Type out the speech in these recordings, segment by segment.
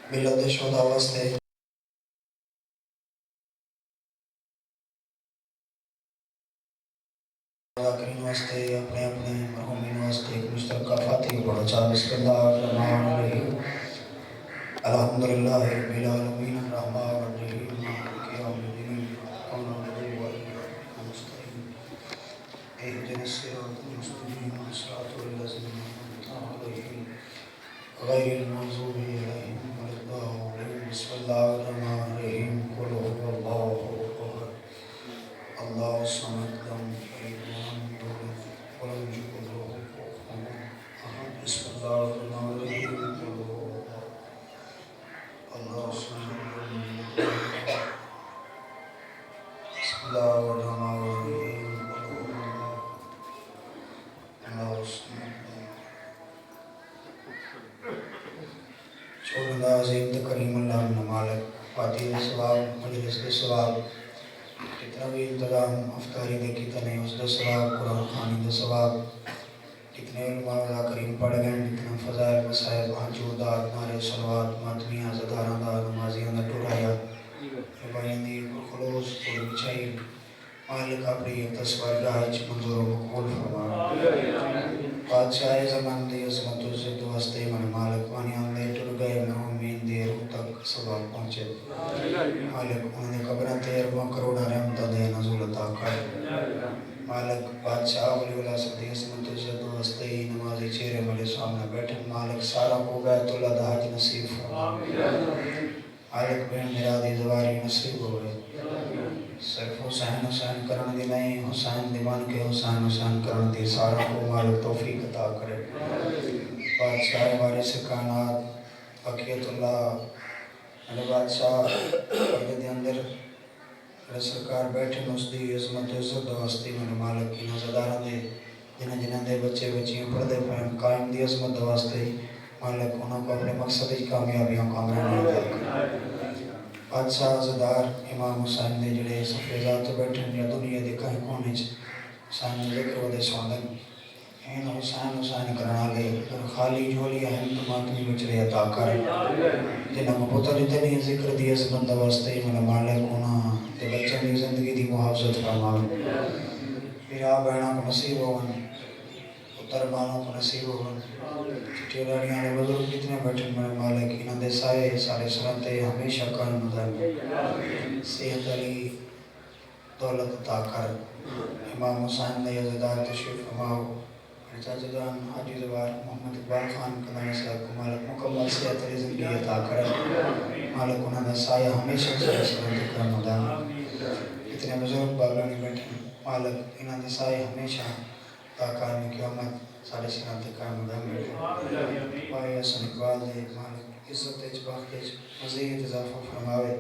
ملت شہدا واسطے کریم واسطے اپنے اپنے مرحومین واسطے ایک مشترکہ فاتحہ پڑھو چاہ بسم اللہ الرحمن الرحیم الحمدللہ رب العالمین الرحمن الرحیم مالک یوم الدین نعبد و ایاک نستعین اهدنا الصراط المستقیم صراط الذین انعمت علیہم غیر المغضوب علیہم ولا الضالین بسم اللہ الرحمن الرحیم قل هو اللہ احد اللہ الصمد لم یلد ولم یولد ولم یکن له کفوا احد بسم اللہ الرحمن الرحیم قل هو اللہ الصمد لم یلد ولم یولد بسم اللہ الرحمن الرحیم قل هو اللہ الصمد چھوڑ اللہ عظیم کریم اللہ من مالک فاتح ثواب مجلس کے ثواب جتنا بھی انتظام افطاری دے کی تنے اس دے ثواب قرآن خوانی دے ثواب جتنے علماء اللہ کریم پڑھ گئے جتنا فضائل مسائب حجودات نعرے صلوات ماتمیاں زداران دا نمازیاں دا ٹورایا بائیں دی خلوص تھوڑی بچائی مالک اپنی تصور گاہج منظور و مقبول فرما بادشاہ زمان دی عظمت و عزت و ہستے من مالک وانیاں دے ٹر گئے مرحومین دی روح تک سوال پہنچے مالک انہوں نے قبرہ تیر و کروڑا رحمت دے نزول عطا کر مالک بادشاہ ولی اللہ صدی عظمت و عزت و ہستے نمازی چہرے ملے سامنے بیٹھے مالک سارا کو بیت اللہ دا حج نصیب فرما مالک بین مرادی زواری نصیب ہوئے صرف حسین حسین کرن دی نہیں حسین دیوان کے حسین حسین کرن دی سارا کو مالک توفیق عطا کرے بادشاہ وارث کائنات بقیت اللہ میرے بادشاہ پردے دے اندر میرے سرکار بیٹھے اس دی عظمت و عزت و ہستی میرے مالک کی نظردارہ دے جنہ دے بچے بچیاں پردے پہن قائم دی عظمت و ہستی مالک انہوں کو اپنے مقصد کی کامیابیوں کا امران عطا کرے بادشاہ عزدار امام حسین دے جڑے سفیدات بیٹھن یا دنیا دے کہیں کونے حسین دے ذکر و دے سوندن این حسین حسین کرنا لے اور خالی جھولی اہم تماتنی بچرے عطا کر جنہاں کو پتہ جتنی ذکر دی عظمت واسطے من مالک انہاں تے بچوں دی زندگی دی محافظت فرماوے پیرا بہنوں کو نصیب ہون پتر مالوں کو نصیب ہون چھٹی لاڑیاں دے بزرگ جتنے بیٹھے میرے مالک انہاں دے سائے سارے سنتے ہمیشہ قائم دائم صحت علی دولت عطا کر امام حسین دے عزدار تشریف فرماؤ چاچا جان حاجی زوار محمد اقبال خان کلانی صاحب کو مالک مکمل صحت علی زندگی عطا کر مالک انہاں دا سایہ ہمیشہ سارے سنتے قائم دائم اتنے بزرگ باغانی بیٹھے مالک انہاں دے سائے ہمیشہ تا قائم قیامت سارے سنتے قائم دائم بیٹھے پائے حسن اقبال دے مالک عزت اجباق مزید اضافہ فرماوے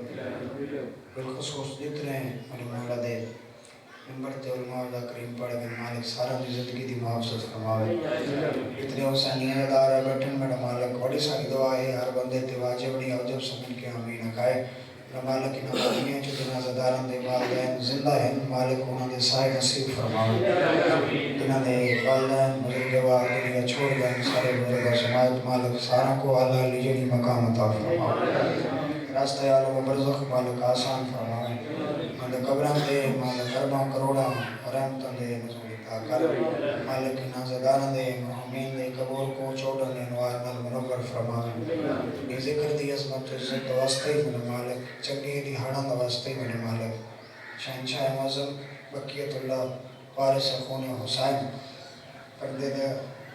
بالخصوص جتنے میرے مولا دے نمبر تے علماء اللہ کریم پڑھ گئے مالک سارا دی زندگی دی محافظت فرماوے اتنے حسینیہ ادارہ بیٹھن میرا مالک بڑی ساری دعا ہے ہر بندے تے واجب نہیں عجب سمجھ کے آمین کہے مالک انہاں دنیا چ جنازہ داران دے والدین زندہ ہیں مالک انہاں دے سائے نصیب فرماوے انہاں دے والدین بزرگوار دنیا چھوڑ گئے سارے بزرگ سماعت مالک سارا کو اعلیٰ لیجنی مقام عطا فرماوے راستہ عالم و برزخ مالک آسان فرماوے انہاں دے قبران دے مالک ارباں کروڑاں رحمتاں دے نزول عطا کر مالک انہاں زداران دے محمین دے قبول کو چوڑن دے انوار نال منور فرماوے یہ ذکر دی عظمت عزت واسطے من مالک چنگی دی ہڑان واسطے من مالک شہنشاہ معظم بقیت اللہ وارث خون حسین پردے دے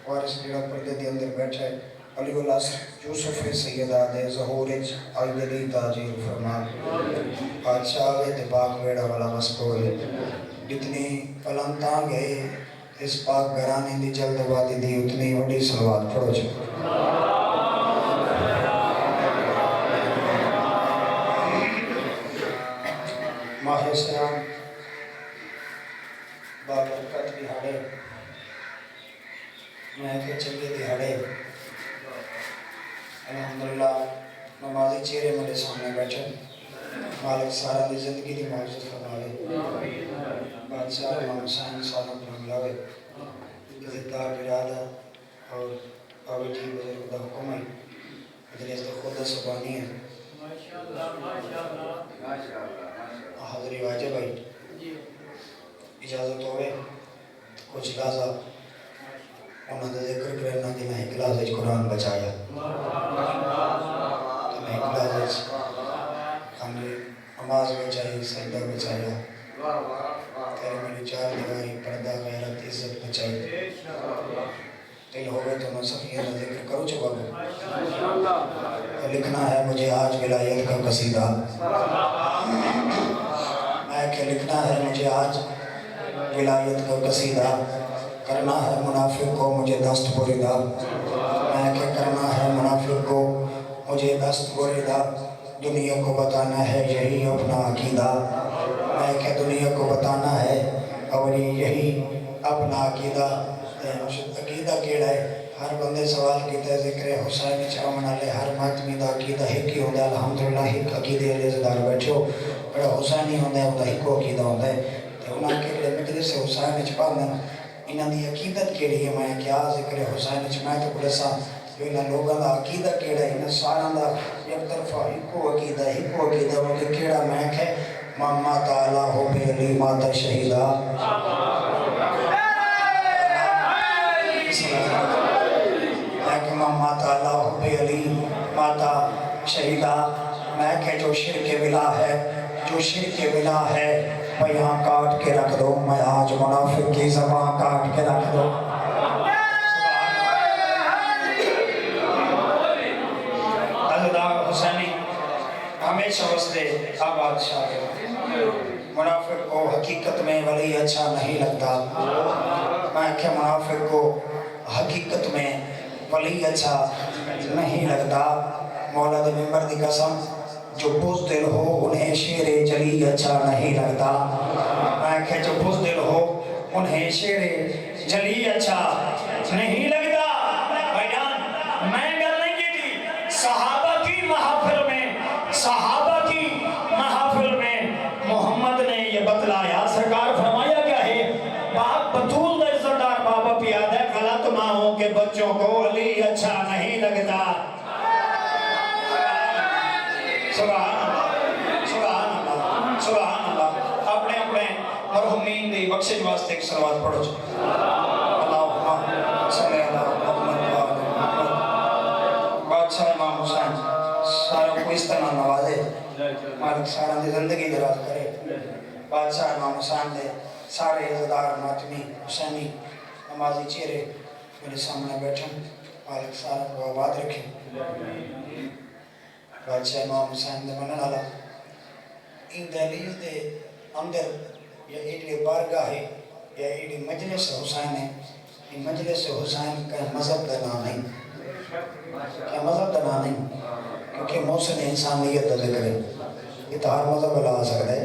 وارث جڑا پردے دے اندر بیٹھا ہے علی الاسر یوسف سیدہ دے ظہورج آئیدلی تاجیر فرما بادشاہ تے پاک ویڑا والا مسکو ہے جتنی پلانتاں گئے اس پاک گھرانے دی جلد بادی دی اتنی وڈی صلوات پڑھو چھو ماہ سیام بابرکت دہاڑے میں کے چنگے دہاڑے الحمدللہ نمازی چہرے میرے سامنے بیٹھے مالک سارا دی زندگی دی محفظت فرماوے بادشاہ امام حسین صاحب پر ملاوے عزتدار برادہ اور بابی جی بزرگ دا حکم ہے مجلس تو خود سبانی ہے حاضری واجب ہے اجازت ہوئے کچھ لازہ انہوں نے ذکر کرنا کہ میں اکلاس قرآن بچایا تو میں اکلاس ہمیں نماز بچائی سجدہ بچایا تیرے میری چار دیواری پردہ غیرت عزت بچائی دل ہوئے تو میں صفیہ کا ذکر کرو چکا ہوں لکھنا ہے مجھے آج ولایت کا قصیدہ میں کہ لکھنا ہے مجھے آج ولایت کا قصیدہ کرنا ہے منافق کو مجھے دست بریدہ میں کہ کرنا ہے منافق کو مجھے دست بریدہ دنیا کو بتانا ہے یہی اپنا عقیدہ میں کہ دنیا کو بتانا ہے اور یہی اپنا عقیدہ عقیدہ کیڑا ہے ہر بندے سوال کیتا ہے ذکر حسین چاہمن والے ہر ماتمی دا عقیدہ ایک ہی ہوتا ہے الحمدللہ ایک عقیدے والے زدار بیٹھو بڑا حسینی ہوتا ہے وہ ایک عقیدہ ہوتا ہے تو انہاں کے مجلس سے حسین چپانا انہاں دی عقیدت کیڑی ہے میں کیا ذکر حسین چمائے تو بڑے سا جو انہاں لوگاں دا عقیدہ کیڑا ہے انہاں ساراں دا ایک طرفہ ایک عقیدہ وہ کہ کیڑا میں کہ ماما تعالیٰ ہو بے علی ماتا شہیدہ ماما تعالیٰ حب علی ماتا شہیدہ میں کہ جو شرک ولا ہے بیاں کاٹ کے رکھ دو میں آج منافق کی زبان کاٹ کے رکھ دو عزدار حسینی ہمیشہ وستے آباد شاہ منافق کو حقیقت میں ولی اچھا نہیں لگتا میں کہ منافق کو حقیقت میں ولی اچھا نہیں لگتا مولا دے ممبر دی قسم جو بزدل ہو انہیں شیر جلی اچھا نہیں لگتا میں کہ جو بزدل ہو انہیں شیر جلی اچھا نہیں لگتا بیان میں گل نہیں کی تھی صحابہ کی محافل میں محمد نے یہ بتلایا سرکار فرمایا کیا ہے باپ بطول دے سردار بابا پیاد ہے غلط ماہوں کے بچوں کو علی اچھا نہیں لگتا سبحان اللہ اپنے مرحومین دی بخشش واسطے ایک صلوات پڑھو اللہم صلی اللہ محمد بادشاہ امام حسین ساروں کو اس طرح نوازے مالک ساروں دی زندگی دراز کرے بادشاہ امام حسین دے سارے عزدار ماتمی حسینی نمازی چہرے میرے سامنے بیٹھیں مالک ساروں کو آباد رکھیں بادشاہ امام حسین دے منن والا ان دہلیز دے اندر یا ایڈی بارگاہ ہے یا ایڈی مجلس حسین ہے یہ مجلس حسین کا مذہب کا نام نہیں کیا مذہب کا نام نہیں کیونکہ محسن انسانیت کا ذکر ہے یہ تو ہر مذہب اللہ آ سکتا ہے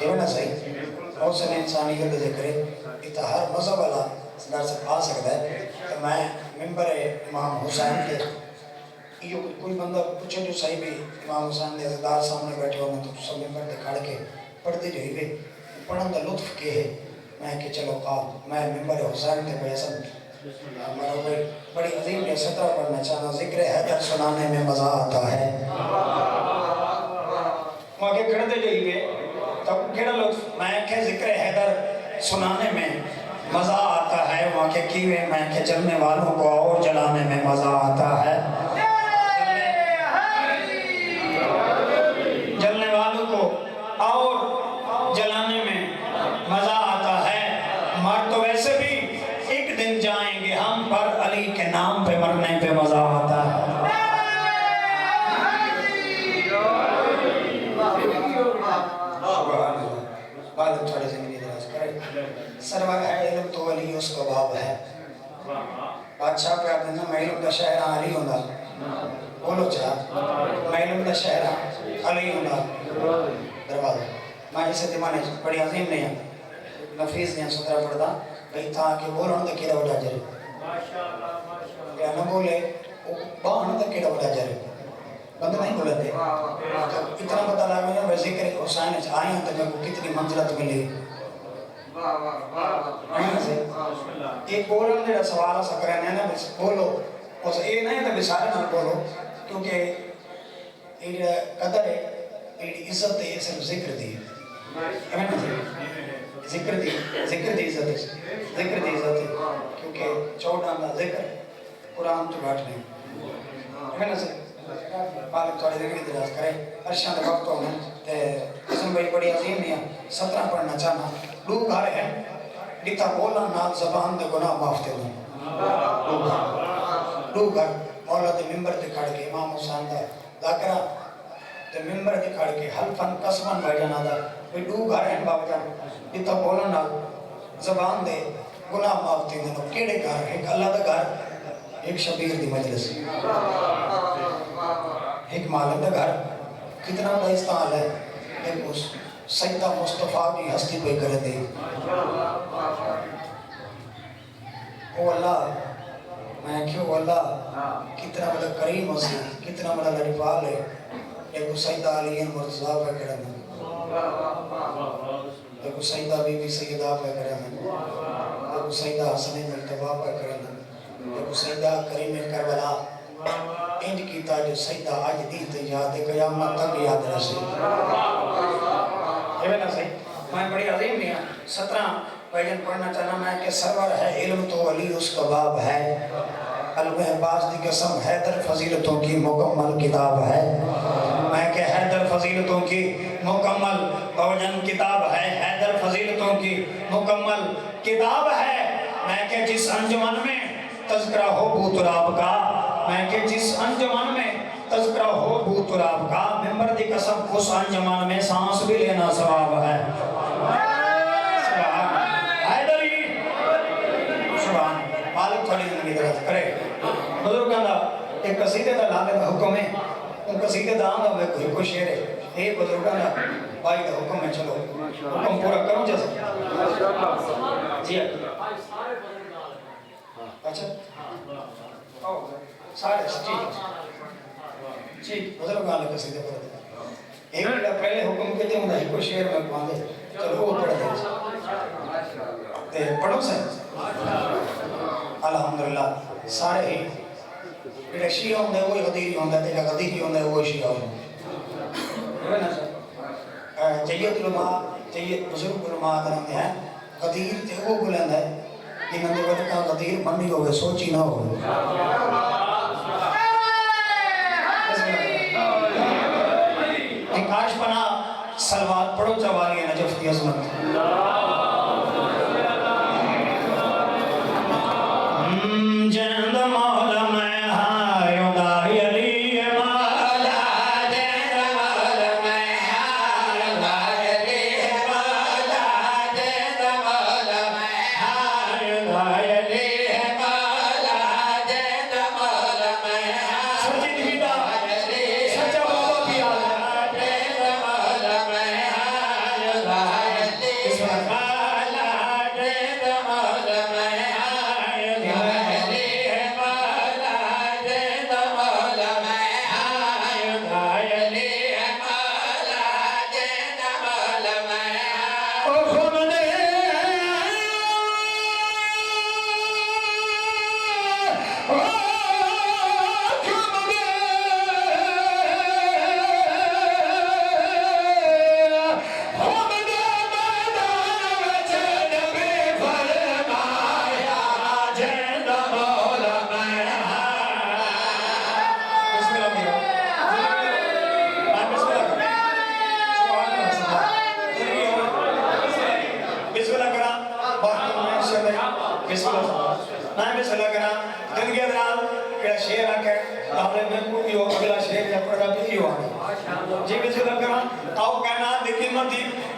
یہ نا صحیح محسن انسانیت کا ذکر ہے یہ تو ہر مذہب اللہ در سے آ سکتا ہے تو میں ممبر امام حسین کے یہ کوئی بندہ پوچھے جو صحیح بھی امام حسین دے عزدار سامنے بیٹھے ہونے تو سب ممبر دے کھڑ کے پڑھتے جو ہی پڑھن دا لطف کے ہے میں کہ چلو میں ممبر حسین دے بیسن ہمارا بڑی عظیم نے سترہ پڑھنا چاہنا ذکر حیدر سنانے میں مزہ آتا ہے وہاں کے کھڑتے جو ہی تب کھڑا لطف میں کہ ذکر حیدر سنانے میں مزہ آتا ہے وہاں کے کیوے میں کہ جلنے والوں کو اور جلانے میں مزہ آتا ہے جلنے والوں کو اور جلانے میں مزہ آتا ہے مر تو ویسے بھی ایک دن جائیں گے ہم پر علی کے نام پہ مرنے پہ مزہ آتا ہے بالک تھوڑے زندگی دراز کرے سرور ہے علم تو علی اس کو باب ہے بادشاہ پہ آتے ہیں میں علم کا شہرہ علی ہوندہ بولو چاہ میں علم کا شہرہ علی ہوندہ دروازہ میں اسے دیمانے بڑی عظیم نہیں ہے نفیس نہیں سترہ پڑھتا بھئی تھا کہ بولو نہ کیڑا وڈا جرے یا نہ بولے باہن نہ کیڑا وڈا جرے بندہ نہیں بولتے اتنا پتہ لگا ہے ذکر حسین آئے ہیں تو میں کو کتنی منزلت ملی ایک بولن دے سوال سکرے نے نا بولو اس یہ نہیں تو بسارے نہ بولو کیونکہ یہ قدر ہے یہ عزت ہے صرف ذکر دی ذکر دی عزت ہے کیونکہ 14 کا ذکر قرآن تو گھٹ نہیں مالک تھوڑی زندگی دراز کرے عرشاں دے وقت ہونا تے قسم بڑی بڑی عظیم نہیں 17 پڑھنا چاہنا دو گھر ہیں جتا بولا نال زبان دے گناہ معاف تے دو گھر مولا دے ممبر تے کھڑ کے امام حسین دا ذاکرہ تے ممبر تے کھڑ کے حلفن قسمن بھائی جانا دا کوئی دو گھر ہیں بابا جان جتا بولا نال زبان دے گناہ معاف تے دے کیڑے گھر ایک اللہ دا گھر ایک شبیر دی مجلس ایک مالک دا گھر کتنا بڑا استعمال ہے ایک سیدہ مصطفیٰ کی ہستی پہ کر دے او اللہ میں کیوں اللہ کتنا بڑا کریم ہسی کتنا بڑا لڑیپال ہے ایک سیدہ علی مرتضیٰ پہ کرنا ایک سیدہ بی بی سیدہ پہ کرنا ایک سیدہ حسن مرتبہ پہ کرنا ایک سیدہ کریم کربلا انج کیتا جو سیدہ آج دیت یاد قیامت تک یاد رسے یہ نا صحیح میں بڑی عظیم نہیں ہوں 17 بیجن پڑھنا چاہنا میں کہ سرور ہے علم تو علی اس کا باب ہے قلب باز دی قسم حیدر فضیلتوں کی مکمل کتاب ہے میں کہ حیدر فضیلتوں کی مکمل بیجن کتاب ہے حیدر فضیلتوں کی مکمل کتاب ہے میں کہ جس انجمن میں تذکرہ ہو بو تراب کا میں کہ جس انجمن میں تذکرہ ہو بو تراب کا ممبر دی قسم اس انجمن میں سانس بھی لینا ثواب ہے سبحان حیدری سبحان مالک تھوڑی زندگی درست کرے بزرگاں دا ایک قصیدے دا لانے دا حکم ہے ان قصیدے دا آن دا میں کوئی شعر ہے ایک بزرگاں دا بائی دا حکم ہے چلو حکم پورا کروں جیسے جی اچھا سارے ٹھیک بزرگاں لے قصیدے پڑھ دے ایک منٹ پہلے حکم کہتے ہوں ایک کو شعر میں پڑھ دے چلو وہ پڑھ دے تے پڑھو سے الحمدللہ سارے ہی جڑے شیعہ ہوندے وہی غدیری ہوندا تے جڑا غدیری ہوندا وہی شیعہ ہوندا جید علماء جید بزرگ علماء کرتے ہیں غدیر تے وہ بلند ہے جنہاں دے وقت کا غدیر منی ہوئے سوچی نہ ہوئے کاش پنا سلوات پڑھو چوالی نجف کی عظمت جند مولا میں ہائیوں دائی علی مولا جند مولا میں ہائیوں دائی علی مولا جند مولا میں ہائیوں دائی علی مولا جند مولا میں سچی دیدہ سچا بابا پیالا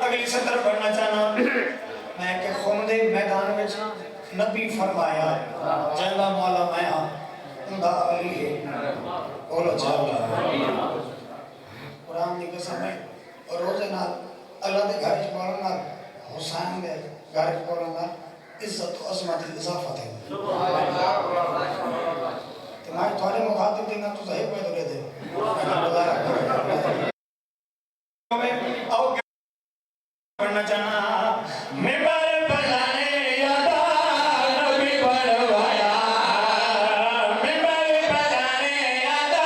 اگلی سطر پڑھنا چاہنا میں کہ خمدے میدان میں نبی فرمایا جنگا مولا میں اندھا علی ہے بولو چاہتا قرآن دی قسم ہے اور روزے نال اللہ دے گھر بولنا حسین دے گھر بولنا عزت و عظمت اضافت ہے تمہاری تھوڑے مخاطب دینا تو ظاہر پہ دے دے پڑھنا چاہنا ممبر بنانے یادا نبی پڑھوایا ممبر بنانے یادا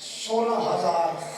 16000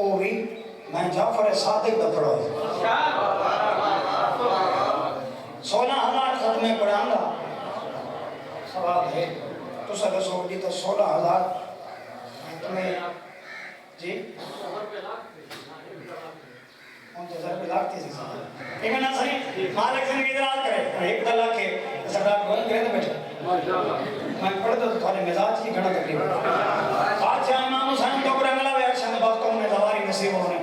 وہ بھی میں جعفر صادق دا پڑھا 16,000 ختم قرآن دا سوال ہے تو سب سو جی تو 16,000 تمہیں جی انتظار پہ لاکھتی سی ایک منہ صحیح مالک سے نگی درال کرے ایک دلہ کے سردار گوئن کرے تو بیٹھا میں پڑھتا تو تھوڑے مزاج کی گھڑا تقریبا بادشاہ امام حسین تو برنگ لوے اکشن بافتوں میں دواری نصیب ہونے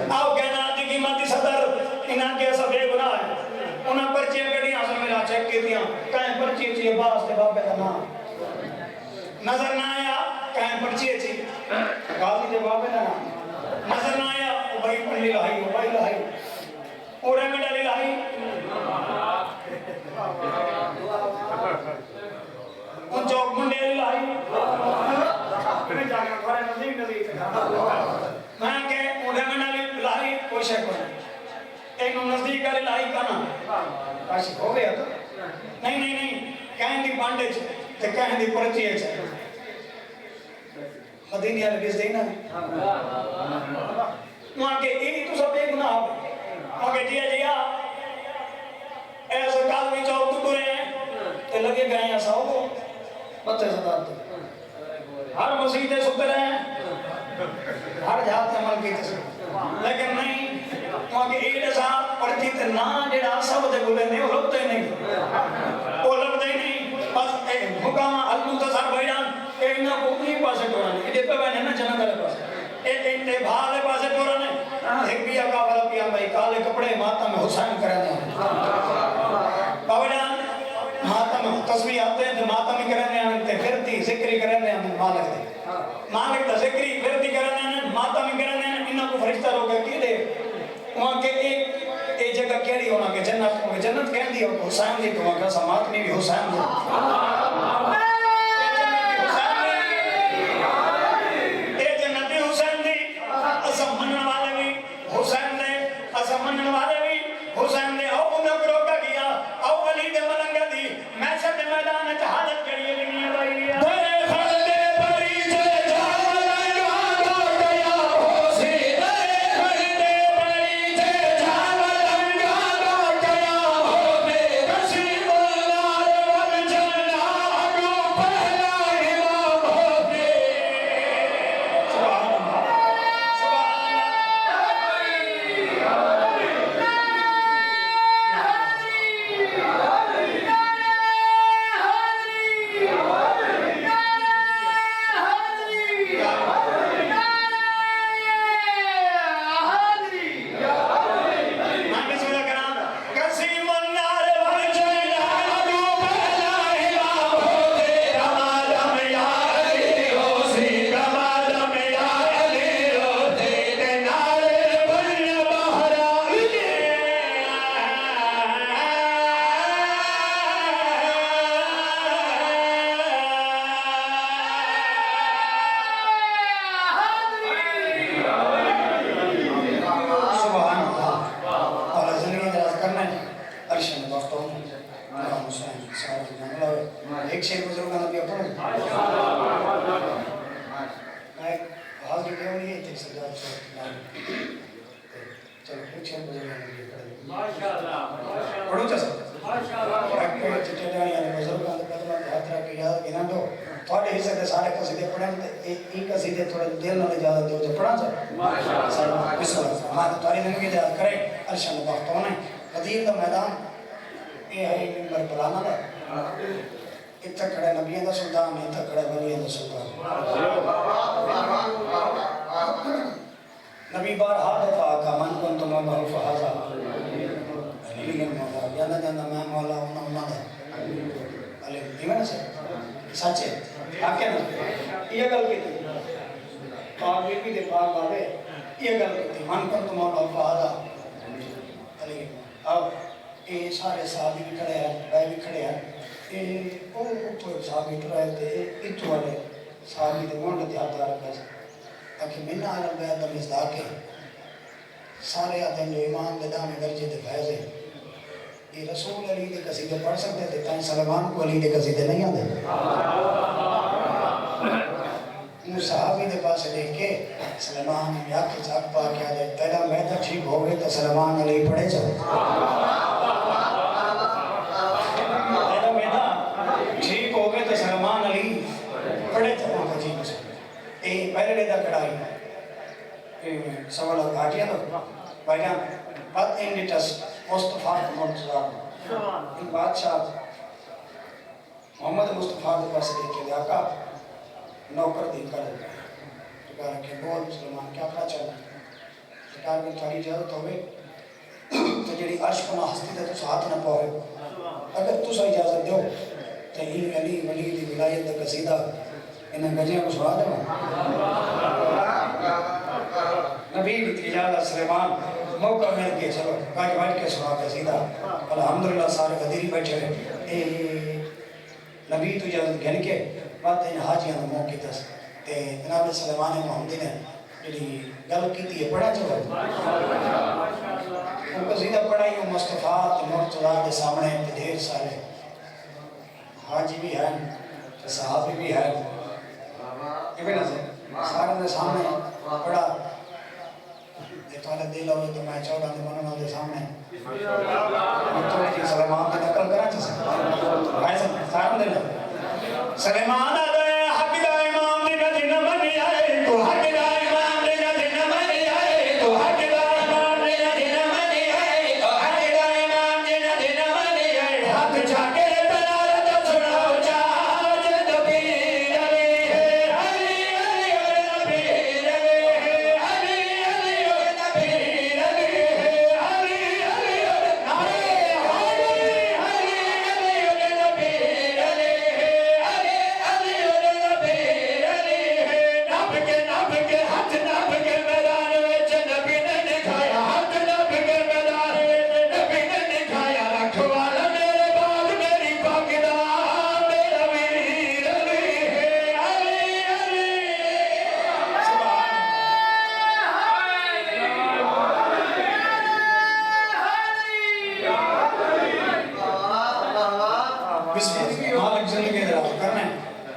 آؤ کہنا آتی قیمتی صدر انہاں کے ایسا بے گناہ ہے انہاں پرچیاں کڑیاں سن ملا چیک کی دیاں کہیں پرچی چیئے باس دے باپے کا نام نظر نہ آیا کہیں پرچی چیئے غازی دے باپے کا نام نظر نہ آیا بھائی پڑھلی لائی بھائی لائی اوڑے میں ڈالی لائی ان چوک منڈے لائی میں جا کے گھرے نزدیک میں کہ اوڑے میں ڈالی لائی کوئی شے کو ایک نزدیک والی لائی کنا عاشق ہو گیا تو نہیں کہیں دی بانڈے تے کہیں دی پرچی ہے مدینہ نے بیس دینا وہاں کے ایک تو سب ایک گناہ وہاں کے جیا ایسا کالوی چوک تو برے ہیں تے لگے گئے ہیں ایسا ہو بچے صدات تو ہر مسیحے سکر ہیں ہر جہاں تے عمل کی تسکر لیکن نہیں وہاں کے ایک ایسا پڑھتی تے نا جڑا سب دے بولے نہیں وہ لبتے نہیں وہ لبتے نہیں بس مقامہ المنتصر بھائیان کہ انہاں کو نہیں پاسے ٹورانے یہ پہ بہنے نا جنہ دلے پاسے ایک انتباہ لے پاسے ٹورانے ایک بھی آقا والا پیا بھائی کالے کپڑے ماتم حسین کرنے ہیں باوڑیان ماتم تصویر آتے ہیں تو ماتم ہی کرنے ہیں پھرتی ذکری کرنے ہیں مالک دا ذکری پھرتی کرنے ہیں ماتم ہی کرنے ہیں انہاں کو فرشتہ روکے کی دے وہاں کے ایک جگہ کہڑی ہونا کہ جنت کہن دی ہو حسین دی تو وہاں کا سمات میں بھی حسین دی ایک شیر بزرگاں نبی اپنے میں حاضر کیوں نہیں ہے تک سجاد سے چلو ایک شیر بزرگاں نبی اپنے ماشاءاللہ پڑھو چاہتا ایک چٹے جانی ہے بزرگاں نبی اپنے ہاتھ رکھ کے یاد گنا دو تھوڑے حصے دے سارے قصیدے پڑھیں ایک قصیدے تھوڑے دل نہ اجازت دو جو پڑھا چاہتا ماشاءاللہ بسم اللہ ہمارے تاری زندگی یاد کریں ارشد وقتوں نے غدیر دا میدان یہ ہے ممبر پرانا دا اتھا کھڑے نبیان دا سلطان اتھا کھڑے ولیان دا سلطان نبی بار ہاتھ پاکا من کن تو میں بہل فحضا لیکن مولا جاندہ جاندہ میں مولا انہا دا علیہ دیوانا سے سچے آکے نا یہ گل کی تھی پاک بھی دے پاک بابے یہ گل کی تھی من کن تو میں بہل فحضا علیہ اب یہ سارے صحابی بھی کھڑے ہیں بھائی بھی کھڑے ہیں وہ اوپر صحابی ٹرائے تھے اتو والے صحابی دے مونڈ دے ہاتھ رکھا سے تاکہ منہ عالم بیعت دا مزداق ہے سارے آتے ہیں جو امام دے دانے درجے دے فیض ہیں یہ رسول علی دے قصیدے پڑھ سکتے تھے تائیں سلمان کو علی دے قصیدے نہیں آتے صحابی دے پاس دیکھ کے سلیمان نے آنکھ چاک پا کے آدھے پہلا میں تو ٹھیک ہو گئے تو سلیمان علی پڑھے جاؤ پہلا میں تو ٹھیک ہو گئے تو سلیمان علی پڑھے جاؤ جی پہلے لیدہ کڑائی سوال آٹیا تو بھائی جان بات انڈیٹس مصطفیٰ مرتضیٰ ان بادشاہ محمد مصطفیٰ دے پاس دیکھ کے آقا نوکر دی کر کہا کہ بول مسلمان کیا پڑا چاہتا ہے کہا کہ تھوڑی اجازت ہوئے تو جڑی عشق نہ ہستی تے تو ہاتھ نہ پاؤے اگر تو اجازت دیو تو این علی ولی دی ولایت دا قصیدہ انہیں گجیاں کو سنا دے نبی کی اجازت سلیمان موقع مل کے چلو گاڑی بیٹھ کے سنا قصیدہ الحمدللہ سارے غدیری بیٹھے ہوئے نبی تو اجازت گھن کے بات ان حاجیاں نے موقع دس تے جناب سلیمان محمدی نے جڑی گل کیتی ہے پڑھا چلو ان قصیدہ پڑھائی ہوں مصطفیٰ مرتضیٰ کے سامنے ڈھیر سارے حاجی بھی ہیں صحابی بھی ہیں یہ بھی نظر سارے دے سامنے پڑھا تھوڑے دل ہوئے تو میں چودہ دے منوں دے سامنے تھوڑی جی سلیمان دے نقل کرا چاہتے بھائی سارے دے سلیمان آدھے حق دا امام نے کہا جنہ منی آئے تو حق دا امام نے کہا جنہ منی آئے تو حق دا امام نے کہا جنہ منی آئے تو حق دا امام نے کہا جنہ منی آئے حق جاکے تنارا تو سناو چاہ جد پیر علی ہے علی علی اور پیر علی ہے علی علی اور پیر علی ہے علی علی اور نارے علی علی علی اور پیر علی ہے ہاتھ نب کے میدان وچ نبی نے دکھایا ہاتھ نب کے میدان وچ نبی نے دکھایا رکھوالا میرے بعد میری پاک دا میرا ویر علی ہے علی علی بسم اللہ مالک زندگی درہ کرنا ہے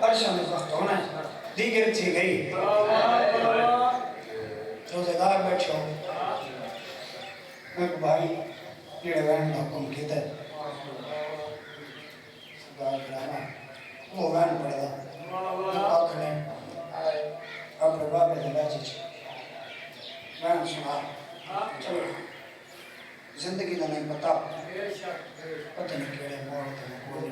عرشان وقت ہونا ہے دیگر تھی گئی روزیدار بیٹھے ہو میں کو بھائی جڑے وین کا حکم کیتا ہے سردار کرانا وہ وین پڑے دا آکھنے اپنے بابے دلہ چیچ وین سنا چلو زندگی دا نہیں پتا پتہ نہیں کیڑے موڑ تے کوئی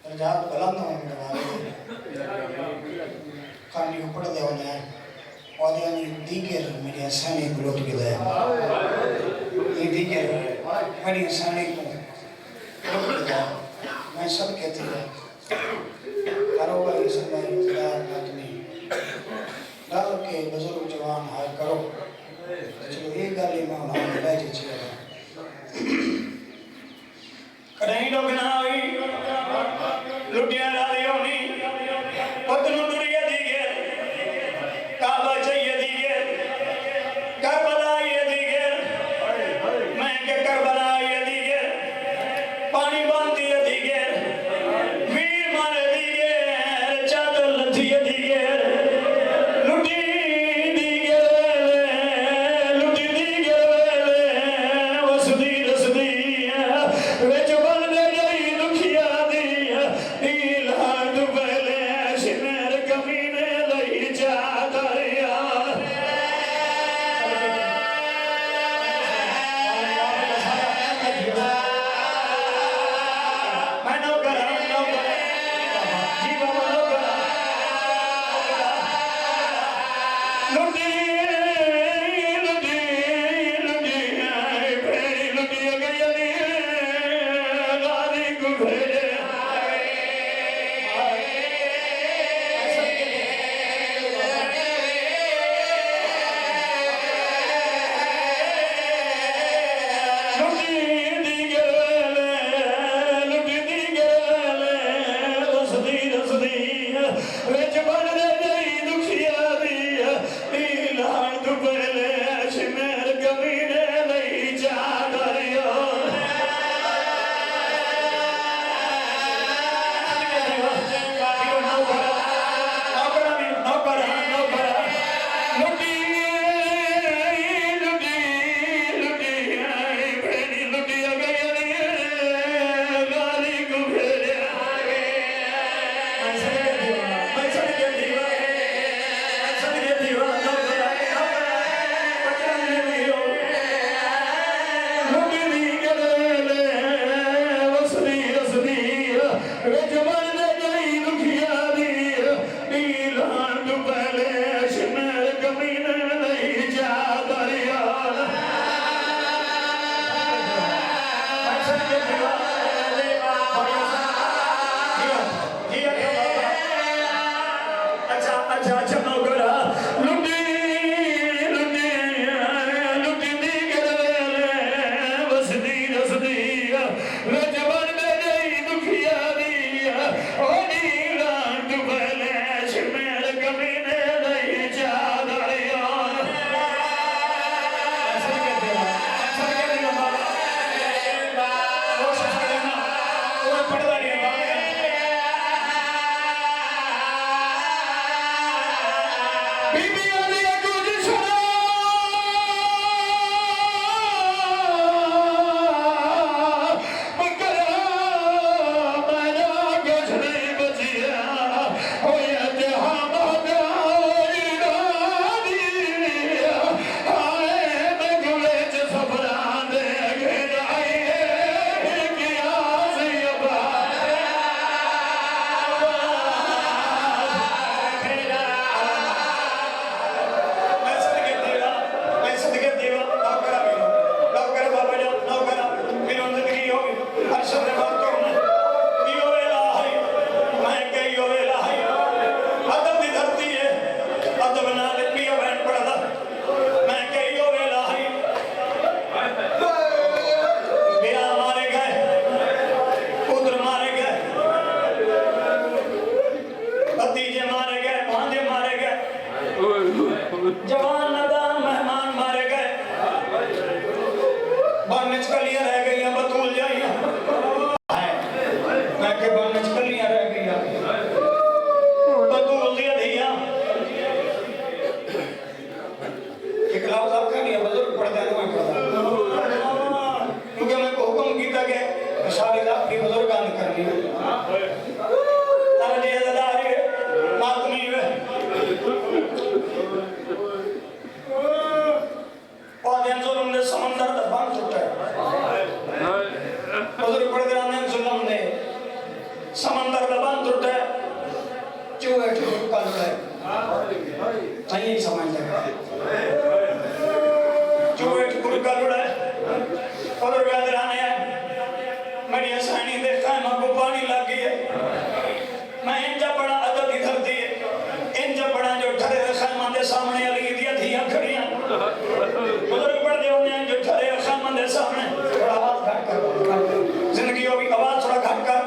رجال بلند ہونے والے خانی اوپر دے ہونے ہیں اور یعنی دیگر میری آسانی کو لوٹ کے دے یہ دیگر میری آسانی کو لوٹ کے دے میں سب کہتے ہیں کرو بھائی صلی اللہ علیہ وسلم آدمی ڈال کے بزرگ جوان ہائے کرو چلو ایک گالی میں انہوں نے بیٹھے چلے کڑھائی لوگ نہ ہوئی لٹیاں ڈالی ہونی پتنوں دنیا دیگر کعبہ چاہیے دیگر کربلا یہ دیگر میں کہ کربلا یہ دیگر پانی باندھی یہ دیگر ویر مارے دیگر چادر لتھی یہ دیگر لٹی دیگر لٹی دیگر وسدی رسدی ویچ بندے جائی دکھیا دیا ایلہ دبلے شمیر کمینے لئی چادر یار میں نو کرا جی بابا نو کرا لٹی لٹی لٹی پھیری لٹی گئی غازی کو بھیجے رسدی رسدی وچ بن دے جئی دکھیا دی جوان ندان مہمان مارے گئے بانچ کلیاں رہ گئی ہیں بطول جائیں میں کہ بانچ کلیاں رہ گئی ہیں بطول دیا دیا ایک لفظ آپ کہہ لیا بزرگ پڑھ دیں میں پڑھ دیں کیونکہ میں کو حکم کیتا کہ اشارے آپ کی بزرگان کرنی ترجی عزداری ماتمی ہے پادین ظلم نے سمندر دبان چھوٹا ہے بزرگ پڑھ دیں ظلم نے سمندر دبان چھوٹا ہے چوہے ٹھوٹ کا لڑا ہے نہیں سمجھ جائے چوہے ٹھوٹ کا لڑا ہے بزرگ آدھرانے ہیں میری حسینی دیکھتا ہے ماں کو پانی لگ گئی ہے میں انجا بڑا عدد ہی دھرتی ہے انجا بڑا جو ٹھرے خیمان دے سامنے علی دیا دھیاں کھڑیاں بزرگ پڑھ دے ہونے ہیں جو ٹھرے خیمان دے سامنے تھوڑا آواز گھٹ کر زندگی ہوگی آواز تھوڑا گھٹ کر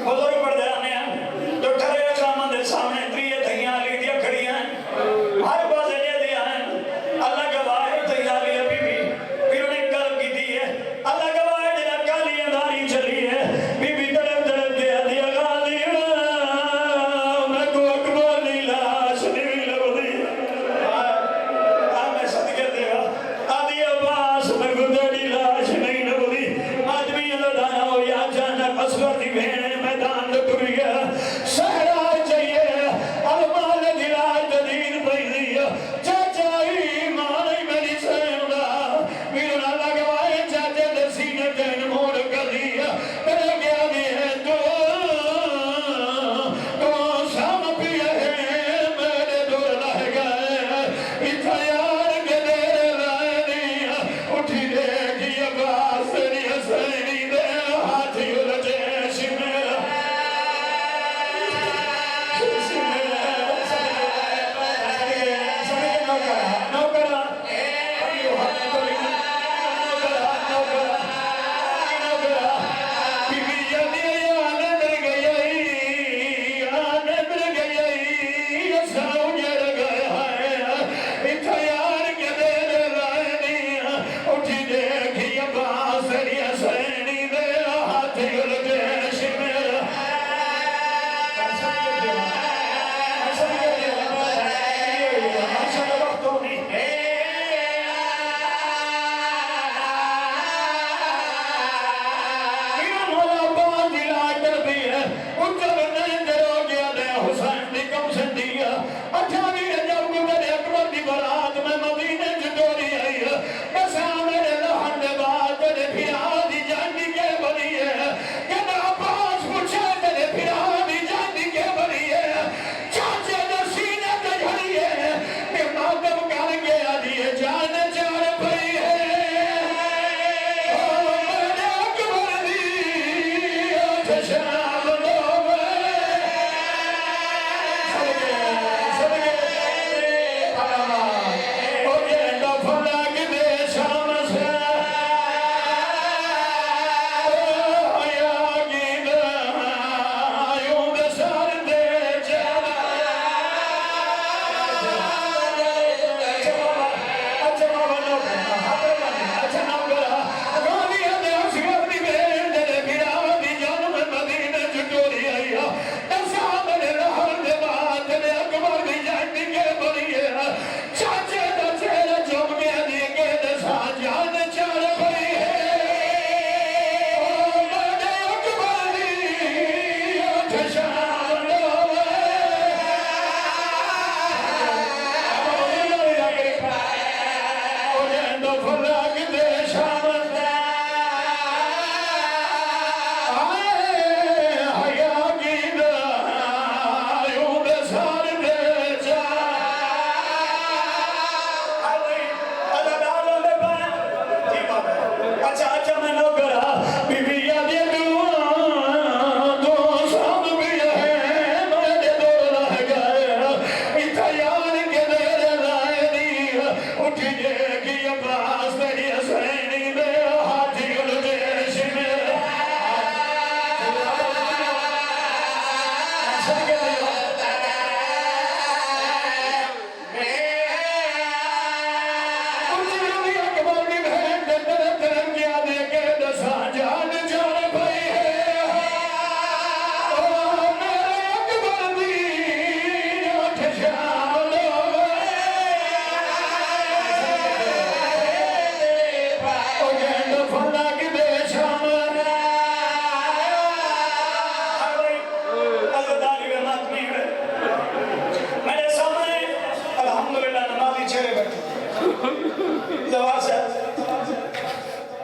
بزرگ پڑھ دے آنے ہیں جو ٹھرے خیمان دے سامنے تریے دھیاں علی دیا کھڑیاں ہر بازے لے دیا ہے اللہ گواہ ہے دھیاں علی ابھی بھی پھر انہیں کل کی دی ہے اللہ گواہ ہے جنہ کالی انداری چلی ہے بی بی تڑپ تڑپ دیا دیا غازی میں کو اکبر لاش نہیں لگ دی میں صدقے دیا آدھی عباس میں کو تیری لاش نہیں لگ دی آدمی اللہ دانا ہو یا جانک اصغر دی بھینے میدان ٹر گیا صحرا چاہیے المال دلاج دین پہی دیا چاچائی مانے میری سیمنا میرے اللہ گوائے چاچے درسین جین موڑ کر دیا میرے گیا بھی ہے تو شام پیا ہے میرے دور لہ گئے اتھا یار کے دیر لائے دیا اٹھی دیکھی عباس تیری حسینی دے ہاتھی الجے شمیرہ It's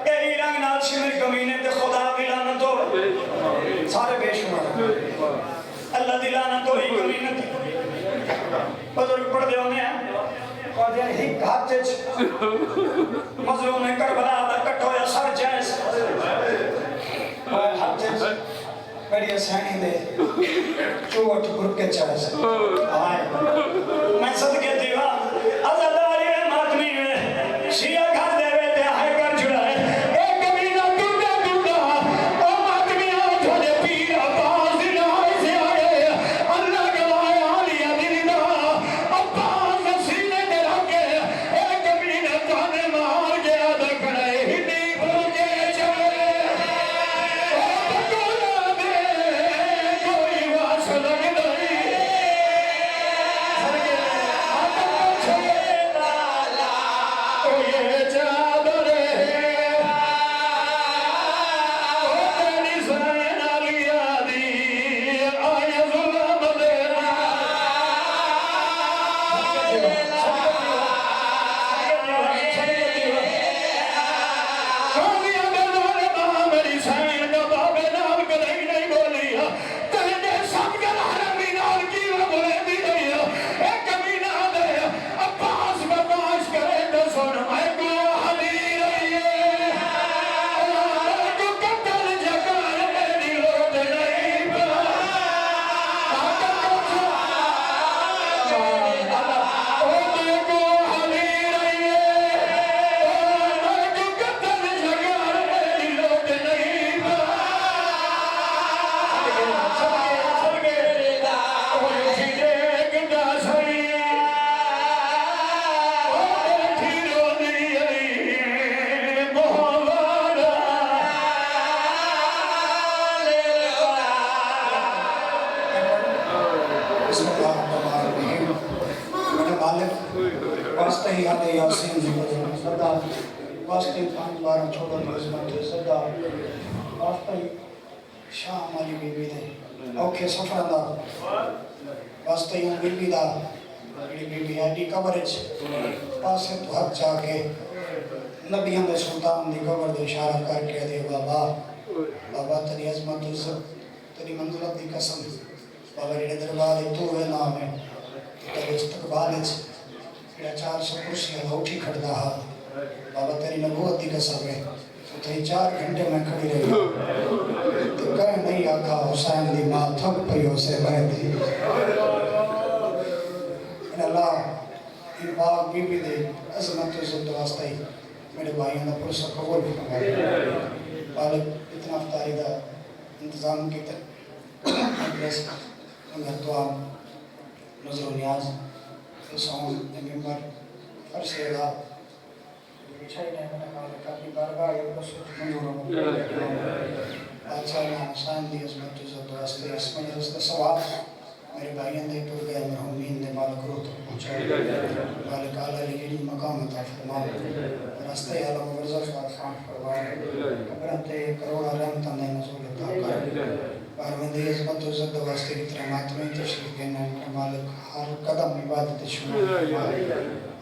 یہی رنگ نال شمر کمینے تے خدا دی لعنت ہو سارے بے شمار اللہ دی لعنت ہوئی کمینے تے بزرگ پڑھ دے ہونے ہیں قادیاں ہی ہاتھ مظلوم کربلا دا کٹ ہویا سر جیس ہاتھ بڑی حسینی دے چوٹ گروپ کے چاہے میں صدقے دیوا عزداری ماتمی میں شیعہ گھر دے وے تے آئے کر جڑائے ایک کبینہ ٹوٹا ٹوٹا او ماتمیاں تھوڑے پیر عباس دن آئے سے آئے اللہ گوائے عالیہ دن عباس سینے دے رکھے ایک کبینہ تانے مار گیا دکھڑے ہنی بھر کے چلے واسطہ ہی آدھے یاسین جی صدا واسطہ ہی 5 بارہ چھوڑا تو عظمت صدا واسطہ ہی شام علی بی بی دے اوکے سفر دا واسطہ ہی بی بی دا بی بی ایڈی کورج پاسے تو حق جا کے نبیان دے سلطان دی قبر دے اشارہ کر کے دے بابا تیری عظمت عزت تیری منزلت دی قسم بابا جڑے دربار تو ہے نام ہے تیرے استقبال ہے 400 کرسیاں اٹھی کھڑتا ہا بابا تیری نبوت دی قسم ہے تو 4 گھنٹے میں کھڑی رہی تو کہے نہیں آقا حسین دی ماں تھک پئی ہو سے بہت دی اللہ یہ باغ بی بی دے عظمت و عزت واسطہ ہی میرے بھائیوں نے پرسہ قبول فرمایا بالک اتنا افطاری دا انتظام کی مجلس انگر دعا نظر و نیاز سون ممبر فرشے دا چھے نے میں مالک اپنی بارگاہ یہ رسول منظور ہوں بادشاہ حسین دی عظمت و عزت واسطے اس مجلس کا ثواب میرے بھائیوں نے ٹر گئے مرحومین نے مالک روح تک پہنچائے مالک اعلیٰ علی مقام عطا فرمائے راستے عالم و برزخ کا آسان فرمائے قبرت کروڑا رحمتاں نے نزول عطا کر بارہویں دی عظمت و عزت واسطے کی طرح ماتمیں تشریف دینا مالک ہر قدم عبادت شمار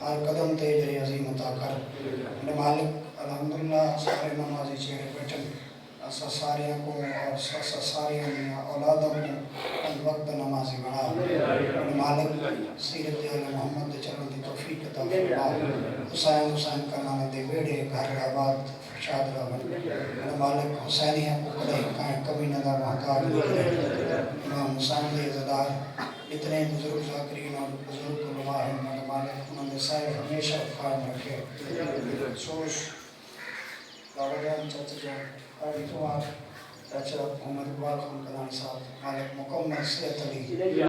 ہر قدم تے اجر عظیم عطا کر مالک الحمدللہ سارے نمازی چہرے بیٹھن اسا ساریاں کو اور اسا ساریاں اولادوں کو وقت نمازی بنا مالک سیرت علی محمد دے چلن دی توفیق عطا فرما حسین کا نام دے بیڑے گھر آباد شاد رہن مالک حسینیہ کو کڑے کائیں کبھی نہ محتاج امام حسین دے عزدار اتنے بزرگ ذاکرین اور بزرگ علماء ہیں مالک انہوں نے صاحب ہمیشہ قائم رکھے سوش بابا جان چچا جان آئی تو آپ چچا محمد اقبال خان کلانی صاحب مالک مکمل صحت علی